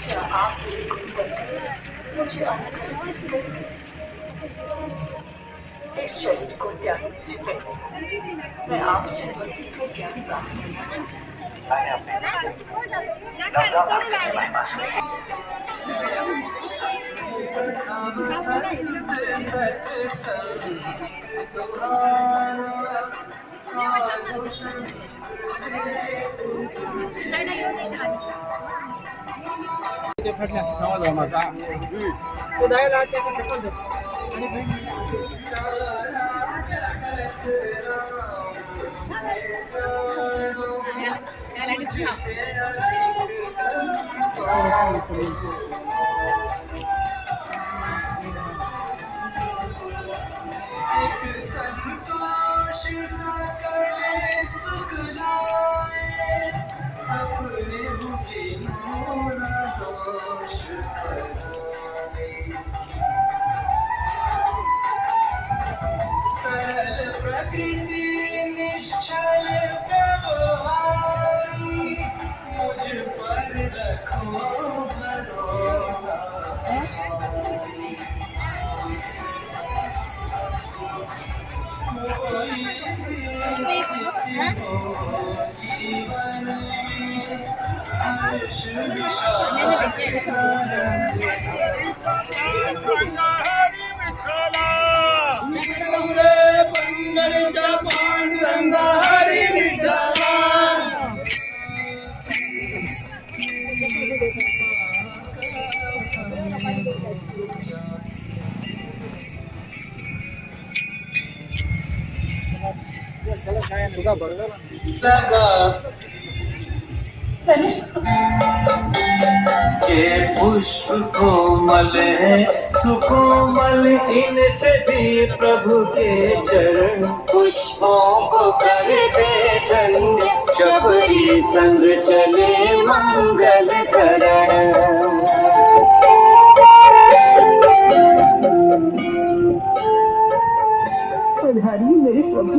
क्या आप मेरी गुणवत्ता मुझे अनुमति देंगे? इस शरीर को त्यागने से पहले मैं आपसे भक्ति का ज्ञान प्राप्त करना ये पुष्प कोमल है सुकोमल, इनसे भी प्रभु के चरण पुष्पों को करते धन्य, शबरी संग चले मंगल करण। पधारिए मेरे प्रभु।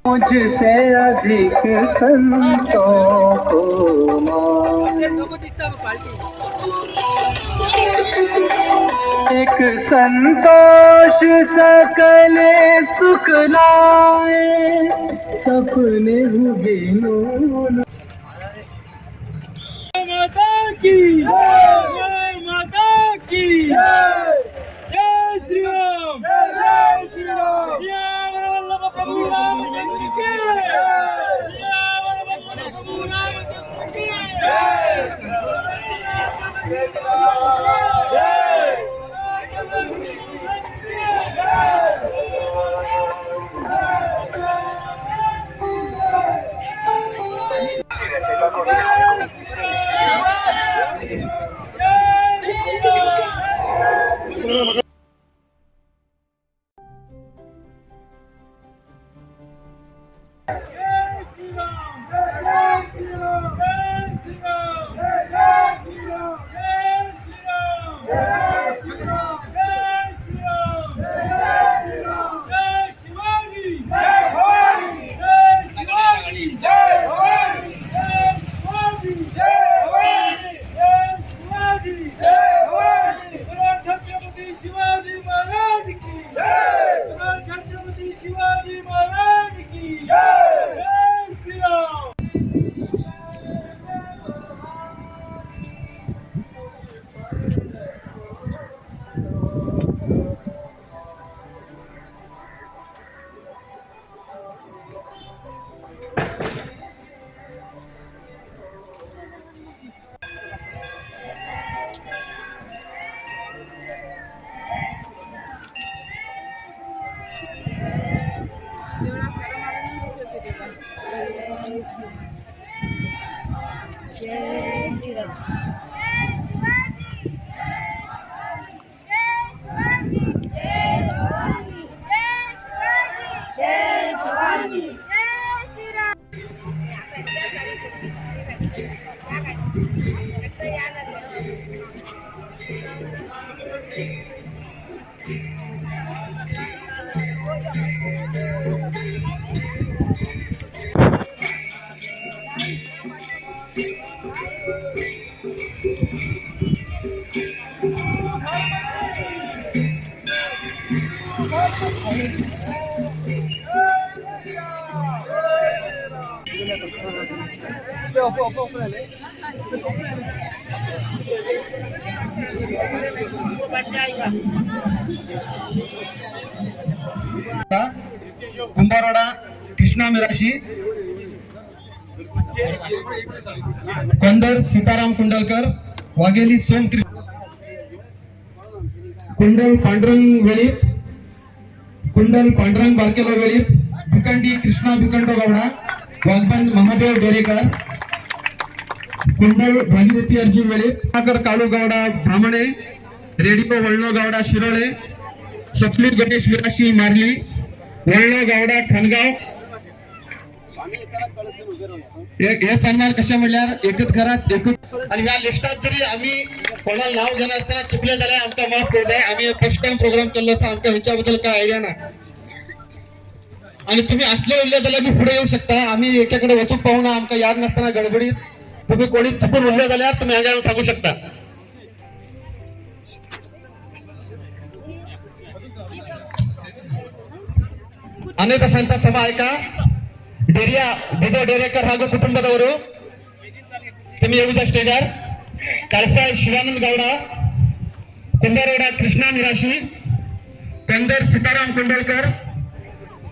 मुझसे अधिक संतों को मान, एक संतोष सकल सुख लाए, सपने हुए माता की जय, माता की जय, जय श्री राम, जय श्री राम, जय वल्लभ प्रभु रामचंद्र की जय, वल्लभ प्रभु रामचंद्र की शिवाजी महाराज की जय, छत्रपति शिवाजी महाराज की जय, जय श्री राम। कुंभारवाडा कृष्णा मिराशी, कंदर सीताराम कुंडलकर, वाघेली सोम कुंडल पांडुरंग वेळीप, कुंडल पांडुरंग बारकेलो वेळीप, भिकंडी कृष्णा भिकंडो गौडा, वाघबंद महादेव डेरेकर, कुंडल भागीरथी अर्जुन वेळीप, नाकर काळू गौडा भामणे, रेडिओ वळणो गौडा शिरोळे, सपली गणेश विराशी मारली, वळणो गौडा खणगाव। हे सन्मान कशा म्हणल्यार एकच घरात एकच, आणि ह्या लिस्टात जरी आम्ही कोणाला नाव घेणं असताना चुकले जाल्यार आमकां माफ करू जाय। आम्ही फर्स्ट टाइम प्रोग्राम केलो आसा, आमकां ह्याच्याबद्दल काय आयडिया ना, आणि तुम्ही असले उरले जाल्यार बी पुढे येऊ शकता। आम्ही एकाकडे वचूक पाहूना, आमकां याद नसताना गडबडीत तुम्ही कोणी चुकून उरले जाल्यार तुम्ही हांगा येऊन सांगू शकता। ಅನೇಕ ಸಂತ ಸಭಾ ಆಯ್ಕ डेरिया बिदो डेरेकर ಹಾಗೂ ಕುಟುಂಬದವರು तुम्ही येऊ जा स्टेजवर। काळसाळ शिवानंद गौडा, कुंभारवाडा कृष्णा निराशी, कंदर सीताराम कुंडलकर,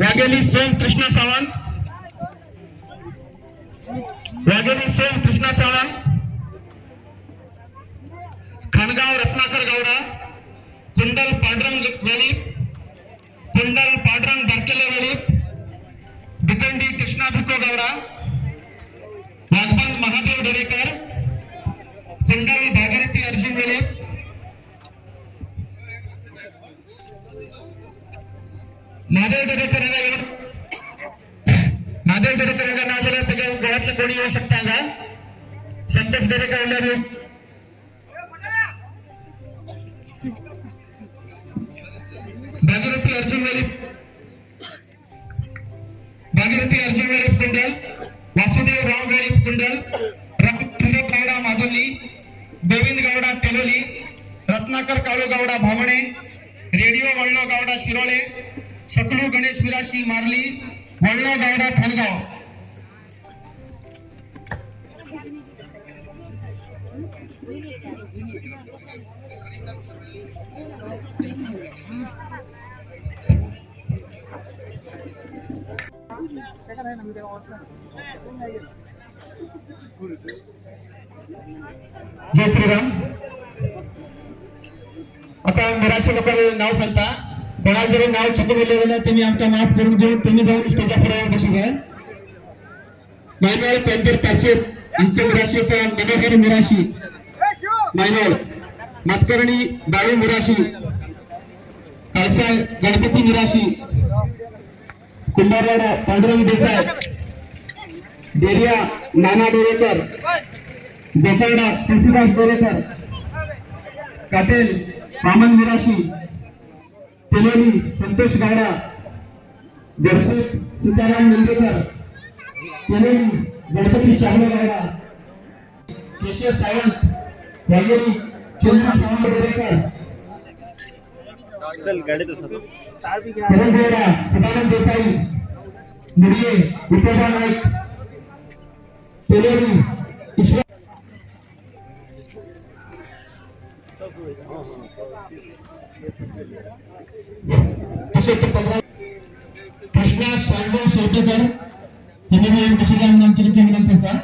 वाघेली सोम कृष्णा सावंत, खणगाव रत्नाकर गौडा, कुंडल पांडुरंग वेळीप, कुंडल पांडुरंग बारकेले वेळीप, भिकंडी कृष्णा भिको गौडा, वाघबंद महादेव डेरेकर, कुंडल भागीरथी अर्जुन वेळीप, महादेव डेरेकर ना झाल्यार तेगे घरातले कोणी येऊ शकता हांगा। संतोष डेरेकर उरल्यार भागीरथी अर्जुन वेळीप कुंडल, वासुदेव राव वेळीप कुंडल, रघुवीर गौडा माधुली, गोविंद गौडा तेलोली, रत्नाकर काळू गौडा भामणे, रेडिओ वळणो गौडा शिरोळे, सकलू गणेश विराशी मारली, वळणो गौडा खणगाव। जय श्रीराम। आता मराठी लोकांना नाव सांगता, कोणाला जरी नाव चुकून गेलं तुम्ही आमका माफ करून घेऊन तुम्ही जाऊन स्टेजच्या पुढे बसू द्या। मायनोळ पेंदर ताशेर यांचे मिराशी सण मनोहर मिराशी, मायनोळ मातकर्णी बाळू मिराशी, काळसाळ गणपती मिराशी, कुंभारवाडा पांडुरंग देसाई, डेरिया नाना डेरेकर, देखेडा तुलसीदास बोरेकर, काटेल वामन मिराशी, तेलोली संतोष गावडा, दर्शक सीताराम निलगेकर, तेलोली गणपती शाहू गावडा, केशव सावंत, वाघेरी चंद्र सावंत बोरेकर, धनंजयरा सदानंद देसाई, मुरली विठोबा नाईक, तेलोली ईश्वर कृष्णा सालगाव शेवटेकर यांनी मी एमपीसीला नामांकित विनंती सर.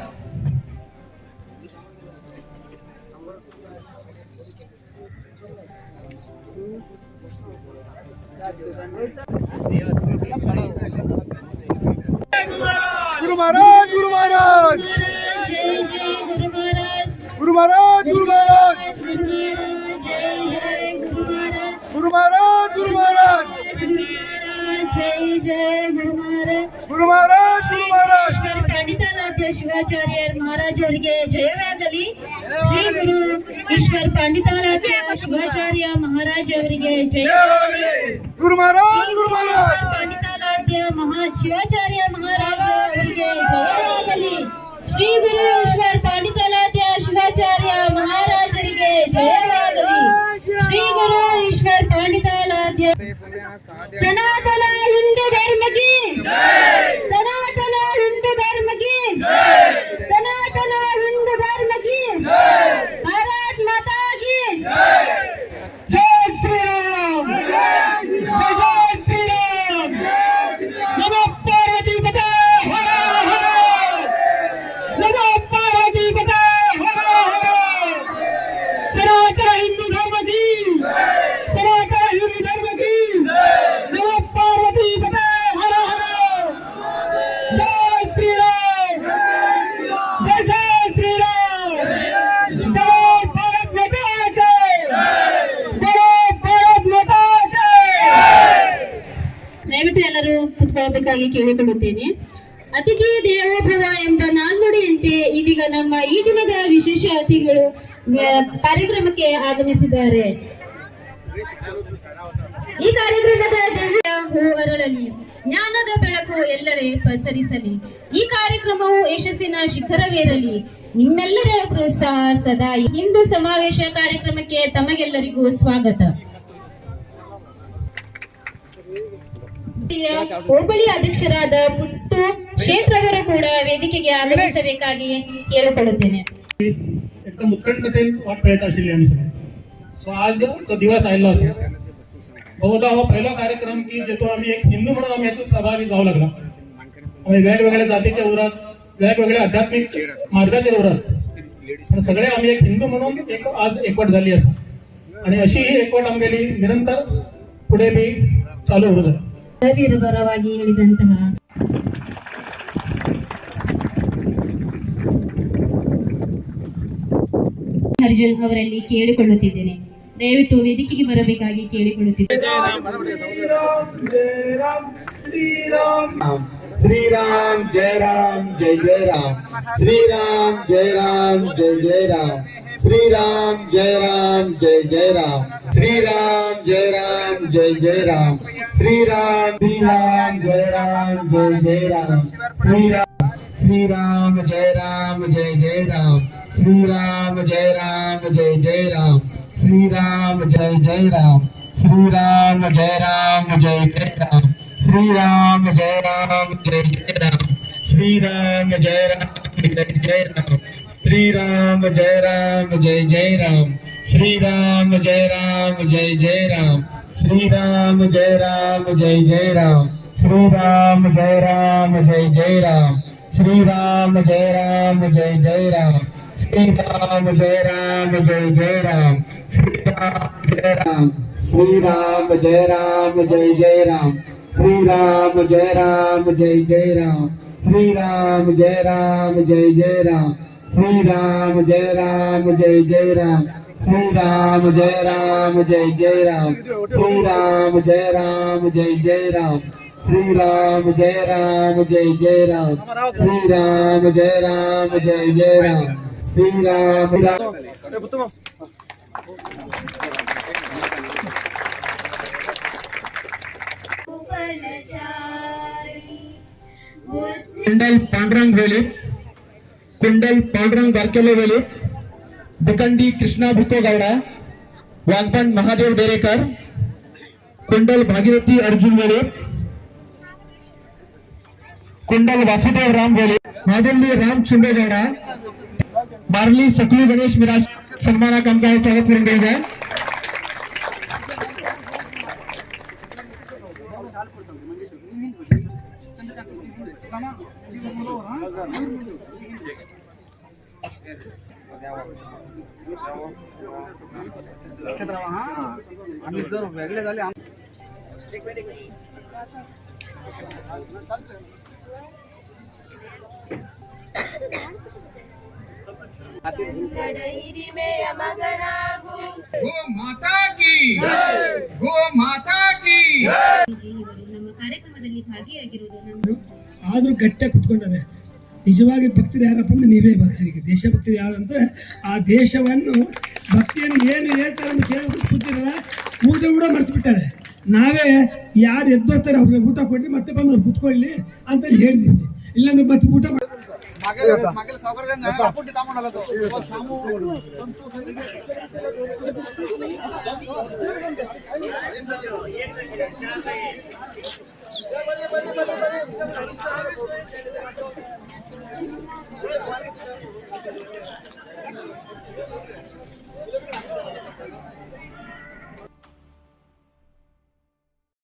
गुरु महाराज गुरु महाराज जय जय गुरु महाराज गुरु महाराज गुरु महाराज जय जय गुरु महाराज गुरु महाराज गुरु महाराज जय जय गुरु महाराज ಗುರು ಮಹಾರಾಜ್ ಗುರು ಮಹಾರಾಜ್ ಶ್ರೀ ಪಂಡಿತಾರಾಧ್ಯ ಶಿವಾಚಾರ್ಯ ಮಹಾರಾಜ್ ಅವರಿಗೆ ಜಯವಾಗಲಿ. ಶ್ರೀ ಗುರು ಈಶ್ವರ್ ಪಂಡಿತಾರಾಧ್ಯ ಶಿವಾಚಾರ್ಯ ಮಹಾರಾಜ್ ಅವರಿಗೆ ಜಯವಾಗಲಿ. ಗುರು ಮಹಾರಾಜ್ ಗುರು ಮಹಾರಾಜ್ ಪಂಡಿತಾರಾಧ್ಯ ಶಿವಾಚಾರ್ಯ ಮಹಾರಾಜ್ ಅವರಿಗೆ ಜಯವಾಗಲಿ. ಶ್ರೀ ಗುರು ಈಶ್ವರ್ ಪಂಡಿತಾರಾಧ್ಯ ಶಿವಾಚಾರ್ಯ ಮಹಾರಾಜರಿಗೆ ಜಯವಾಗಲಿ. ಶ್ರೀ ಗುರು ಈಶ್ವರ್ ಪಂಡಿತಾರಾಧ್ಯ ಸನಾತನ ಹಿಂದೂ ಧರ್ಮ ಕಿ ಸನಾತನ ಹಿಂದೂ ಧರ್ಮ ಕಿ ಸನಾತನ ಹಿಂದೂ ಧರ್ಮ ಕಿ ಭಾರತ್ ಮಾತಾ ಕಿ ಜೈ ಶ್ರೀ ರಾಮ್ ಜೈ ಜೈ ಶ್ರೀ ರಾಮ್ ನಮೋ ಪಾರ್ವತಿ ಪತೆ ಹರ ಹರ ನಮೋ ಪಾರ್ವತಿ ಪತೆ ಹರ ಹರ ಸನಾತನ ಹಿಂದೂ ಧರ್ಮ ಕಿ ಸನಾತನ ಹಿಂದೂ ಧರ್ಮ ಕಿ ನಮೋ ಪಾರ್ವತಿ ಪತೆ ಹರ ಹರ ಜೈ ಶ್ರೀ ರಾಮ್ ಜೈ ಜೈ ಶ್ರೀ ರಾಮ್ ನಮೋ ಭಾರತ್ ಮಾತಾ ಕಿ ನಮೋ ಭಾರತ್ ಮಾತಾ ಕಿ. ದಯವಿಟ್ಟು ಎಲ್ಲರೂ ಕುತ್ಕೊಳ್ಳಬೇಕಾಗಿ ಕೇಳಿಕೊಳ್ಳುತ್ತೇನೆ. ಅತಿಥಿ ದೇವೋಭವ ಎಂಬ ನಾಲ್ನುಡಿಯಂತೆ ಇದೀಗ ನಮ್ಮ ಈ ದಿನದ ವಿಶೇಷ ಅತಿಥಿಗಳು ಕಾರ್ಯಕ್ರಮಕ್ಕೆ ಆಗಮಿಸಿದ್ದಾರೆ. ಈ ಕಾರ್ಯಕ್ರಮದ ದಿವ್ಯ ಹೂ ಅರಳಲಿ, ಜ್ಞಾನದ ಬೆಳಕು ಎಲ್ಲೆಡೆ ಪಸರಿಸಲಿ. ಈ ಕಾರ್ಯಕ್ರಮವು ಯಶಸ್ಸಿನ ಶಿಖರವೇರಲಿ. ನಿಮ್ಮೆಲ್ಲರ ಪ್ರೋತ್ಸಾಹ ಸದಾ. ಹಿಂದೂ ಸಮಾವೇಶ ಕಾರ್ಯಕ್ರಮಕ್ಕೆ ತಮಗೆಲ್ಲರಿಗೂ ಸ್ವಾಗತ. ಹೋಬಳಿ ಅಧ್ಯಕ್ಷರಾದ ಪುತ್ತು ಶೇಟ್ರವರು ಕೂಡ ವೇದಿಕೆಗೆ ಆಗಮಿಸಬೇಕಾಗಿ ಕೇಳಿಕೊಳ್ಳುತ್ತೇನೆ. एकदम उत्कंठतेने वाट पाहत असलेली आम्ही सगळे. सो आज तो दिवस आलेला असेल. बहुधा हा पहिला कार्यक्रम की जेतो आम्ही एक हिंदू म्हणून आम्ही यातून सहभागी जाऊ लागला. आम्ही वेगवेगळ्या जातीच्या उरात, वेगवेगळ्या आध्यात्मिक मार्गाच्या उरात, पण सगळे आम्ही एक हिंदू म्हणून एक आज एकवट झाली असं. आणि अशी ही एकवट आमगेली निरंतर पुढे बी चालू होत जाईल. ವಿವರವಾಗಿ ಹೇಳಿದಂತಹ ಹರಿಜನ್ ಅವರಲ್ಲಿ ಕೇಳಿಕೊಳ್ಳುತ್ತಿದ್ದೇನೆ. ದಯವಿಟ್ಟು ವೇದಿಕೆಗೆ ಬರಬೇಕಾಗಿ ಕೇಳಿಕೊಳ್ಳುತ್ತಿದ್ದೇನೆ. श्री राम जय राम जय जय राम, श्री राम जय राम जय जय राम, श्री राम जय राम जय जय राम, श्री राम जय राम जय जय राम, श्री राम जय राम जय जय राम, श्री राम जय राम जय जय राम, श्री राम जय राम जय जय राम, श्री राम जय जय राम, श्री राम जय राम जय जय राम, श्री राम जय राम जय जय राम, श्री राम जय राम जय जय राम, श्री राम जय राम जय जय राम, श्री राम जय राम जय जय राम, श्री राम जय राम जय जय राम, श्री राम जय राम जय जय राम, श्री राम जय राम जय जय राम, श्री राम जय राम जय जय राम, श्री राम जय राम, श्री राम जय राम जय जय राम, श्री राम जय राम जय जय राम, श्री राम जय राम जय जय राम, श्री राम जय राम जय जय राम, श्री राम जय राम जय जय राम, श्री राम जय राम जय जय राम, श्री राम जय राम जय जय राम, श्री राम जय राम जय जय राम, श्रीराम कुंडल पांडुरंग वेले, कुंडल पांडुरंग बारकेले वेले, दुकंडी कृष्णा भुकोगौडा, वाघबन महादेव डेरेकर, कुंडल भागीरथी अर्जुन वेले, कुंडल वासुदेव राम वेले, मादल्ली राम चुंबेगौडा, मारली सकलू गणेश मिराज सन्माना काम का स्वागत करून घ्यायचं आहे. आम्ही जर वेगळे झाले गो माता की गो माता की ಇವರು ನಮ್ಮ ಕಾರ್ಯಕ್ರಮದಲ್ಲಿ ಭಾಗಿಯಾಗಿರುವುದು ನಮ್ಮ ಆದ್ರೂ ಗಟ್ಟಿಯಾಗಿ ಕುತ್ಕೊಂಡಾರೆ. ನಿಜವಾಗಿ ಭಕ್ತರು ಯಾರಪ್ಪ ಅಂದ್ರೆ ನೀವೇ ಭಕ್ತರಿಗೆ ದೇಶಭಕ್ತರು ಯಾರು ಅಂದ್ರೆ ಆ ದೇಶವನ್ನು ಭಕ್ತಿಯನ್ನು ಏನು ಹೇಳ್ತಾರೆ ಅಂತ ಕೇಳೋದು ಕೂತಿರಲ್ಲ, ಊಟ ಕೂಡ ಮರ್ತು ಬಿಟ್ಟಾರೆ. ನಾವೇ ಯಾರು ಎದ್ದೋಗ್ತಾರೆ ಅವ್ರಿಗೆ ಊಟ ಕೊಡ್ರಿ ಮತ್ತೆ ಬಂದು ಅವ್ರು ಕುತ್ಕೊಳ್ಳಿ ಅಂತ ಹೇಳಿದ್ವಿ. ಇಲ್ಲಾಂದ್ರೆ ಮತ್ತೆ ಊಟ मागेल सावकार आपण तामून आला तो शामू